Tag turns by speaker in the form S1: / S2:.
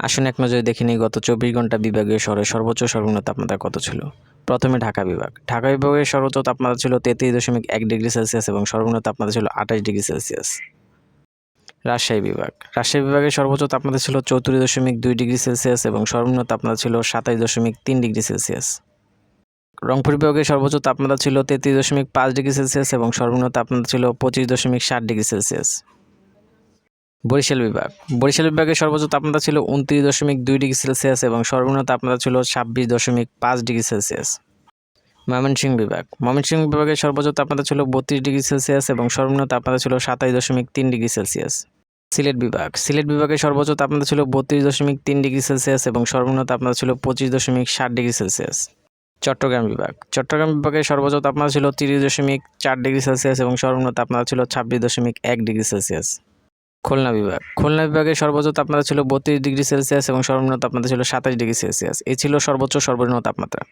S1: আসুন এক নজরে দেখে নিই গত 24 ঘন্টা বিভাগীয় শহরে সর্বোচ্চ সর্বনিম্ন তাপমাত্রা কত ছিল। প্রথমে ঢাকা বিভাগ। ঢাকা বিভাগের সর্বোচ্চ তাপমাত্রা ছিল 33.1 ডিগ্রি সেলসিয়াস এবং সর্বনিম্ন তাপমাত্রা ছিল 28 ডিগ্রি সেলসিয়াস। রাজশাহী বিভাগ। রাজশাহী বিভাগের সর্বোচ্চ তাপমাত্রা ছিল 34.2 ডিগ্রি সেলসিয়াস এবং সর্বনিম্ন তাপমাত্রা ছিল 27.3 ডিগ্রি সেলসিয়াস। রংপুর বিভাগের সর্বোচ্চ তাপমাত্রা ছিল 33.5 ডিগ্রি সেলসিয়াস এবং সর্বনিম্ন তাপমাত্রা ছিল 25.7 ডিগ্রি সেলসিয়াস। বরিশাল বিভাগ। বরিশাল বিভাগের সর্বোচ্চ তাপমাত্রা ছিল 29.2 ডিগ্রি সেলসিয়াস এবং সর্বনিম্ন তাপমাত্রা ছিল 26.5 ডিগ্রি সেলসিয়াস। ময়মনসিংহ বিভাগ। ময়মনসিংহ বিভাগের সর্বোচ্চ তাপমাত্রা ছিল 32 ডিগ্রি সেলসিয়াস এবং সর্বনিম্ন তাপমাত্রা ছিল 27.3 ডিগ্রি সেলসিয়াস। সিলেট বিভাগ। সিলেট বিভাগের সর্বোচ্চ তাপমাত্রা ছিল 32.3 ডিগ্রি সেলসিয়াস এবং সর্বনিম্ন তাপমাত্রা ছিল 25.7 ডিগ্রি সেলসিয়াস। চট্টগ্রাম বিভাগ। চট্টগ্রাম বিভাগের সর্বোচ্চ তাপমাত্রা ছিল 30.4 ডিগ্রি সেলসিয়াস এবং সর্বনিম্ন তাপমাত্রা ছিল 26.1 ডিগ্রি সেলসিয়াস। খুলনা বিভাগ। খুলনা বিভাগের সর্বোচ্চ তাপমাত্রা ছিল 32 ডিগ্রি সেলসিয়াস এবং সর্বনিম্ন তাপমাত্রা ছিল 27 ডিগ্রি সেলসিয়াস। এই ছিল সর্বোচ্চ সর্বনিম্ন তাপমাত্রা।